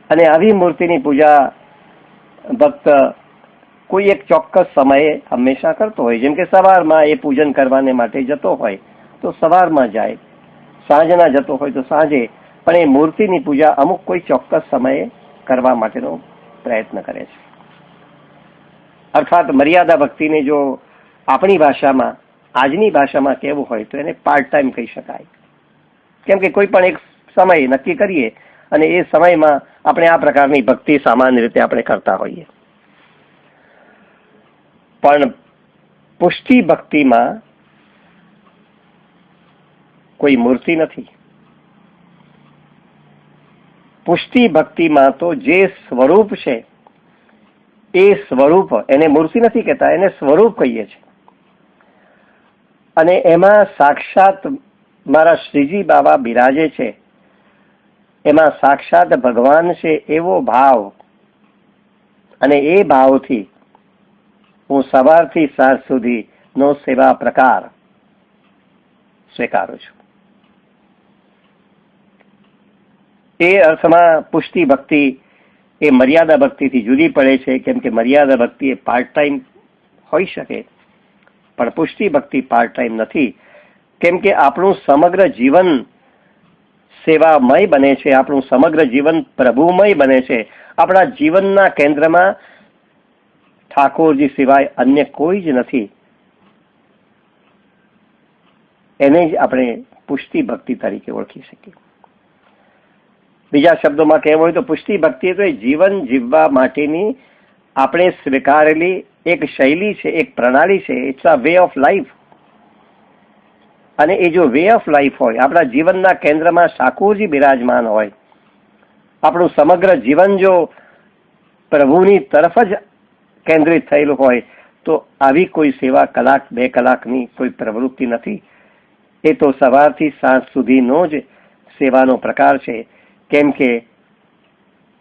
અને આવી મૂર્તિની પૂજા ભક્ત કોઈ એક ચોક્કસ સમયે હંમેશા કરતો હોય. જેમ કે સવારમાં એ પૂજન કરવાને માટે જતો હોય તો સવારમાં જાય, સાંજના જતો હોય તો સાંજે, પણ એ મૂર્તિની પૂજા અમુક કોઈ ચોક્કસ સમયે કરવા માટેનો પ્રયત્ન કરે છે. અર્થાત મર્યાદા ભક્તિને જો આપણી ભાષામાં, આજની ભાષામાં કહેવું હોય તો એને પાર્ટ ટાઈમ કહી શકાય. કેમ કે કોઈ પણ એક સમય નક્કી કરીએ અને એ સમયમાં આપણે આ પ્રકારની ભક્તિ સામાન્ય રીતે આપણે કરતા હોઈએ. પણ પુષ્ટિ ભક્તિમાં કોઈ મૂર્તિ નથી. પુષ્ટિ ભક્તિમાં તો જે સ્વરૂપ છે એ સ્વરૂપ, એને મૂર્તિ નથી કહેતા, એને સ્વરૂપ કહીએ છીએ. અને એમાં સાક્ષાત મારા શ્રીજી બાબા બિરાજે છે, એમાં સાક્ષાત ભગવાન છે એવો ભાવ, અને એ ભાવથી હું સવારથી સાંજ સુધીનો સેવા પ્રકાર સ્વીકારું છું. એ અર્થમાં પુષ્ટિ ભક્તિ એ મર્યાદા ભક્તિથી જુદી પડે છે. કેમ કે મર્યાદા ભક્તિ એ પાર્ટ ટાઈમ હોઈ શકે, પણ પુષ્ટિ ભક્તિ પાર્ટ ટાઈમ નથી. કેમ કે આપણું સમગ્ર જીવન સેવામય બને છે, આપણું સમગ્ર જીવન પ્રભુમય બને છે. આપણા જીવનના કેન્દ્રમાં ઠાકોરજી સિવાય અન્ય કોઈ જ નથી. એને જ આપણે પુષ્ટિ ભક્તિ તરીકે ઓળખી શકીએ. બીજા શબ્દોમાં કહેવું હોય તો પુષ્ટિ ભક્તિ તો એ જીવન જીવવા માટેની આપણે સ્વીકારેલી એક શૈલી છે, એક પ્રણાલી છે. It's a way of life. અને એ જો વે ઓફ લાઈફ હોય, આપણા જીવનના કેન્દ્રમાં ઠાકોરજી બિરાજમાન હોય, આપણું સમગ્ર જીવન જો પ્રભુની તરફ જ કેન્દ્રિત થયેલું હોય, તો આવી કોઈ સેવા કલાક બે કલાકની કોઈ પ્રવૃત્તિ નથી. એ તો સવારથી સાંજ સુધીનો જ સેવાનો પ્રકાર છે. કેમ કે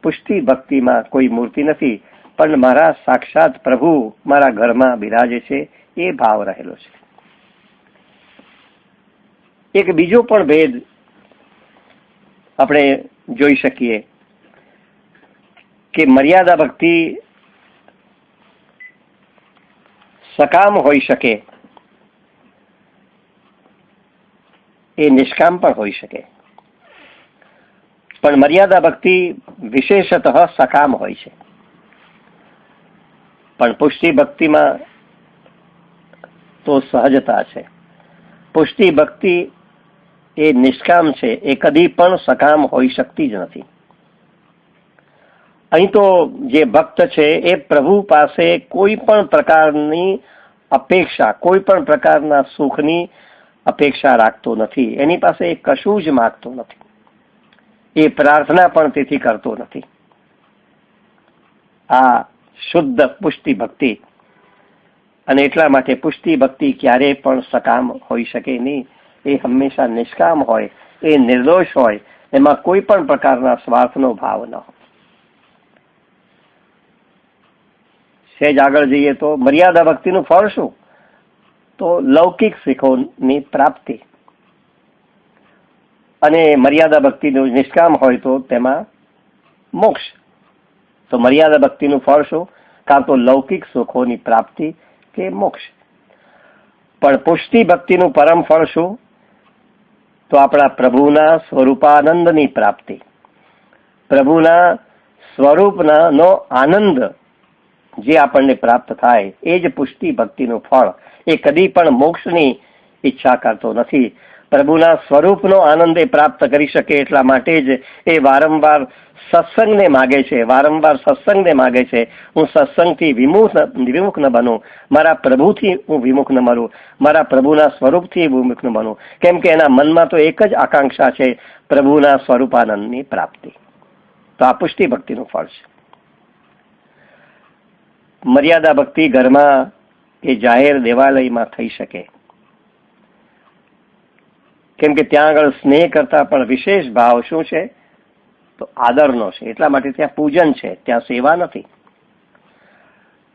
પુષ્ટિ ભક્તિમાં કોઈ મૂર્તિ નથી, પણ મારા સાક્ષાત પ્રભુ મારા ઘરમાં બિરાજે છે એ ભાવ રહેલો છે. એક બીજો પણ ભેદ આપણે જોઈ શકીએ કે મર્યાદા ભક્તિ સકામ હોઈ શકે, એ નિષ્કામ પણ હોઈ શકે. પણ મર્યાદા ભક્તિ વિશેષતઃ સકામ હોય છે. પણ પુષ્ટિ ભક્તિમાં તો સહજતા છે. પુષ્ટિ ભક્તિ એ નિષ્કામ છે, એ કદી પણ સકામ હોઈ શકતી જ નથી. અહીં તો જે ભક્ત છે એ પ્રભુ પાસે કોઈ પણ પ્રકારની અપેક્ષા, કોઈ પણ પ્રકારના સુખની અપેક્ષા રાખતો નથી. એની પાસે એ કશું જ માગતો નથી. એ પ્રાર્થના પણ તેથી કરતો નથી. આ શુદ્ધ પુષ્ટિ ભક્તિ. અને એટલા માટે પુષ્ટિ ભક્તિ ક્યારેય પણ સકામ હોઈ શકે નહીં. એ હંમેશા નિષ્કામ હોય, એ નિર્દોષ હોય, એમાં કોઈ પણ પ્રકારના સ્વાર્થનો ભાવ ન હોય. સહેજ આગળ જઈએ તો મર્યાદા ભક્તિનું ફળ શું? તો લૌકિક સુખોની પ્રાપ્તિ. અને મર્યાદા ભક્તિનું નિષ્કામ હોય તો તેમાં મોક્ષ. તો મર્યાદા ભક્તિનું ફળ શું? કાં તો લૌકિક સુખોની પ્રાપ્તિ કે મોક્ષ. પણ પુષ્ટિ ભક્તિનું પરમ ફળ શું? તો આપણા પ્રભુના સ્વરૂપાનંદની પ્રાપ્તિ. પ્રભુના સ્વરૂપના નો આનંદ જે આપણને પ્રાપ્ત થાય એ જ પુષ્ટિ ભક્તિનું ફળ. એ કદી પણ મોક્ષની ઈચ્છા કરતો નથી. પ્રભુના સ્વરૂપનો આનંદ એ પ્રાપ્ત કરી શકે એટલા માટે જ એ વારંવાર સત્સંગને માગે છે, વારંવાર સત્સંગને માગે છે. હું સત્સંગથી વિમુખ ન બનું, મારા પ્રભુથી હું વિમુખ ન બનું, મારા પ્રભુના સ્વરૂપથી વિમુખ ન બનું. કેમ કે એના મનમાં તો એક જ આકાંક્ષા છે, પ્રભુના સ્વરૂપાનંદની પ્રાપ્તિ. તો આ પુષ્ટિ ભક્તિનું ફળ છે. મર્યાદા ભક્તિ ઘરમાં કે જાહેર દેવાલયમાં થઈ શકે. કેમ કે ત્યાં આગળ સ્નેહ કરતા પણ વિશેષ ભાવ શું છે? તો આદરનો છે. એટલા માટે ત્યાં પૂજન છે, ત્યાં સેવા નથી.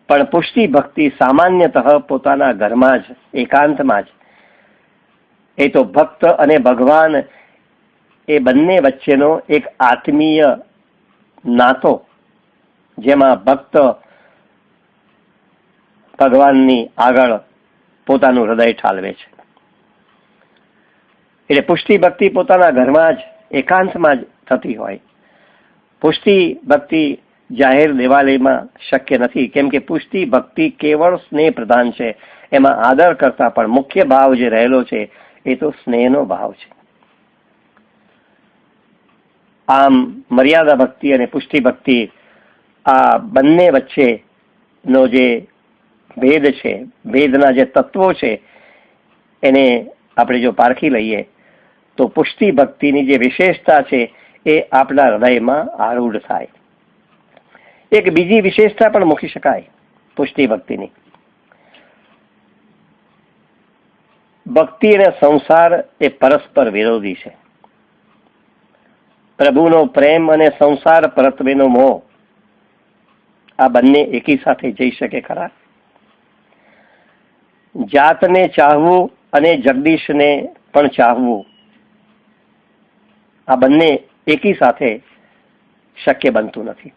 પણ પુષ્ટિ ભક્તિ સામાન્યતઃ પોતાના ઘરમાં જ, એકાંતમાં જ. એ તો ભક્ત અને ભગવાન એ બંને વચ્ચેનો એક આત્મીય નાતો જેમાં ભક્ત ભગવાનની આગળ પોતાનું હૃદય ઠાલવે છે. એટલે પુષ્ટિ ભક્તિ પોતાના ઘરમાં જ એકાંતમાં જ થતી હોય. પુષ્ટિ ભક્તિ જાહેર દેવાલયમાં શક્ય નથી, કેમ કે પુષ્ટિ ભક્તિ કેવળ સ્નેહ પ્રધાન છે. એમાં આદર કરતા પણ મુખ્ય ભાવ જે રહેલો છે એ તો સ્નેહનો ભાવ છે. આમ મર્યાદા ભક્તિ અને પુષ્ટિ ભક્તિ આ બંને વચ્ચેનો જે ભેદ છે, ભેદના જે તત્વો છે, એને આપણે જો પારખી લઈએ તો પુષ્ટિ ભક્તિની જે વિશેષતા છે એ આપણા હૃદયમાં આરૂઢ થાય. એક બીજી વિશેષતા પણ મૂકી શકાય પુષ્ટિ ભક્તિની. ભક્તિ અને સંસાર એ પરસ્પર વિરોધી છે. પ્રભુનો પ્રેમ અને સંસાર પરત્વેનો મોહ આ બંને એકી સાથે જઈ શકે ખરા? જાતને ચાહવું અને જગદીશને પણ ચાહવું આ બંને એકી સાથે શક્ય બનતું નથી.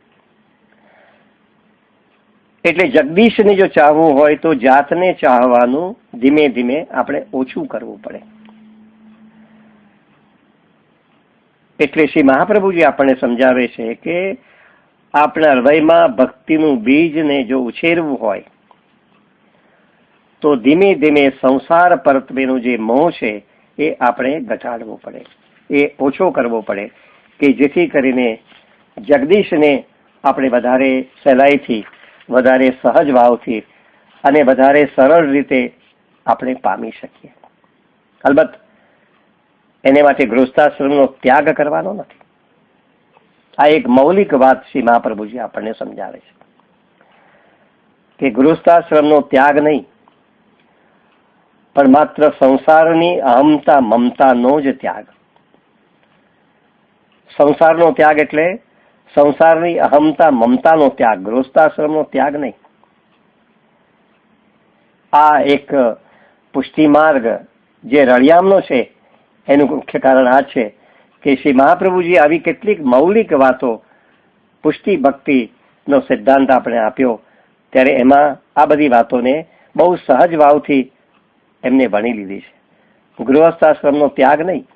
એટલે જગદીશને જો ચાહવું હોય તો જાતને ચાહવાનું ધીમે ધીમે આપણે ઓછું કરવું પડે. એટલે શ્રી મહાપ્રભુજી આપણને સમજાવે છે કે આપણા હૃદયમાં ભક્તિનું બીજને જો ઉછેરવું હોય તો ધીમે ધીમે સંસાર પરત્વેનો જે મોહ છે એ આપણે ઘટાડવો પડે, એ ઓછો કરવો પડે, કે જેથી કરીને જગદીશને આપણે વધારે સહેલાઈથી, વધારે સહજ ભાવથી અને વધારે સરળ રીતે આપણે પામી શકીએ. અલબત્ત એને માટે ગૃહસ્થાશ્રમનો ત્યાગ કરવાનો નથી. આ એક મૌલિક વાત શ્રી મહાપ્રભુજી આપણને સમજાવે છે કે ગૃહસ્થાશ્રમનો ત્યાગ નહીં, પણ માત્ર સંસારની અહમતા મમતાનો જ ત્યાગ. સંસારનો ત્યાગ એટલે સંસારની અહમતા મમતાનો ત્યાગ, ગૃહસ્થાશ્રમનો ત્યાગ નહીં. આ એક પુષ્ટિ માર્ગ જે રળિયામનો છે એનું મુખ્ય કારણ આ છે કે શ્રી મહાપ્રભુજી આવી કેટલીક મૌલિક વાતો પુષ્ટિ ભક્તિનો સિદ્ધાંત આપણે આપ્યો ત્યારે એમાં આ બધી વાતોને બહુ સહજ ભાવથી એમને ભણી લીધી છે. ગૃહસ્થાશ્રમનો ત્યાગ નહીં,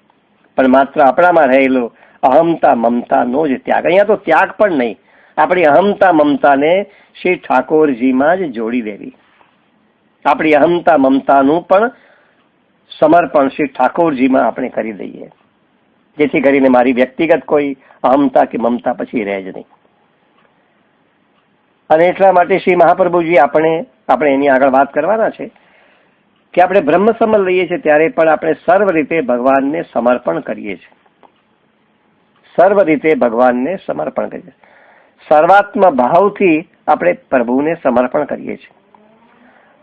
પણ માત્ર આપણામાં રહેલો અહમતા મમતાનો જ ત્યાગ. અહીંયા તો ત્યાગ પણ નહીં, આપણી અહમતા મમતાને શ્રી ઠાકોરજીમાં જ જોડી દેવી. આપણી અહમતા મમતાનું પણ સમર્પણ શ્રી ઠાકોરજીમાં આપણે કરી દઈએ, જેથી કરીને મારી વ્યક્તિગત કોઈ અહમતા કે મમતા પછી રહે જ નહીં. અને એટલા માટે શ્રી મહાપ્રભુજી આપણે એની આગળ વાત કરવાના છે કે આપણે બ્રહ્મ સમલ લઈએ છીએ ત્યારે પણ આપણે સર્વ રીતે ભગવાનને સમર્પણ કરીએ છીએ. સર્વ રીતે ભગવાનને સમર્પણ કરીએ છીએ. સર્વાત્મ ભાવથી આપણે પ્રભુને સમર્પણ કરીએ છીએ.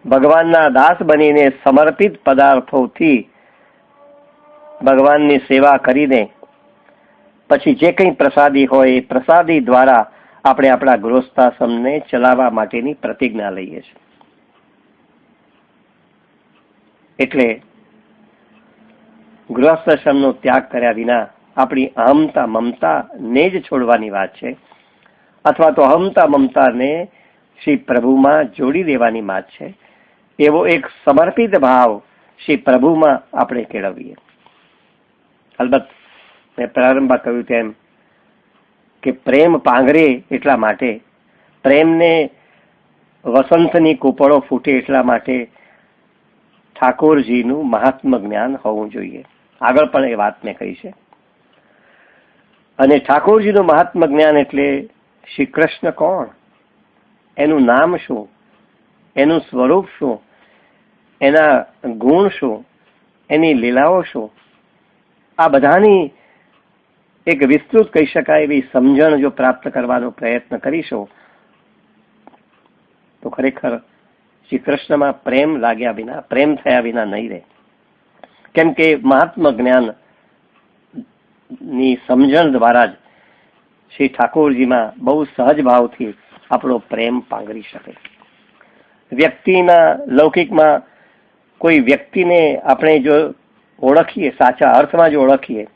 ભગવાનના દાસ બનીને સમર્પિત પદાર્થોથી ભગવાનની સેવા કરીને પછી જે કંઈ પ્રસાદી હોય એ પ્રસાદી દ્વારા આપણે આપણા ગૃહસ્થાશ્રમને ચલાવવા માટેની પ્રતિજ્ઞા લઈએ છીએ. એટલે ગૃહસ્થાશ્રમનો ત્યાગ કર્યા વિના આપણી અહમતા મમતાને જ છોડવાની વાત છે, અથવા તો અહમતા મમતાને શ્રી પ્રભુમાં જોડી દેવાની વાત છે. એવો એક સમર્પિત ભાવ શ્રી પ્રભુમાં આપણે કેળવીએ. અલબત્ત મેં પ્રારંભમાં કહ્યું તેમ કે પ્રેમ પાંગરે એટલા માટે, પ્રેમને વસંતની કૂપળો ફૂટે એટલા માટે ઠાકોરજીનું મહાત્મ જ્ઞાન હોવું જોઈએ. આગળ પણ એ વાત મેં કહી છે. અને ઠાકોરજીનું મહાત્મ જ્ઞાન એટલે શ્રી કૃષ્ણ કોણ, એનું નામ શું, એનું સ્વરૂપ શું, એના ગુણ શું, એની લીલાઓ શું, આ બધાની એક વિસ્તૃત કહી શકાય એવી સમજણ જો પ્રાપ્ત કરવાનો પ્રયત્ન કરીશું તો ખરેખર શ્રી કૃષ્ણમાં પ્રેમ લાગ્યા વિના, પ્રેમ થયા વિના નહીં રહે. કેમ કે મહાત્મ જ્ઞાન ની સમજણ દ્વારા જ શ્રી ઠાકોરજીમાં બહુ સહજ ભાવથી આપણો પ્રેમ પાંગરી શકે. વ્યક્તિના લૌકિકમાં કોઈ વ્યક્તિને આપણે જો ઓળખીએ, સાચા અર્થમાં જો ઓળખીએ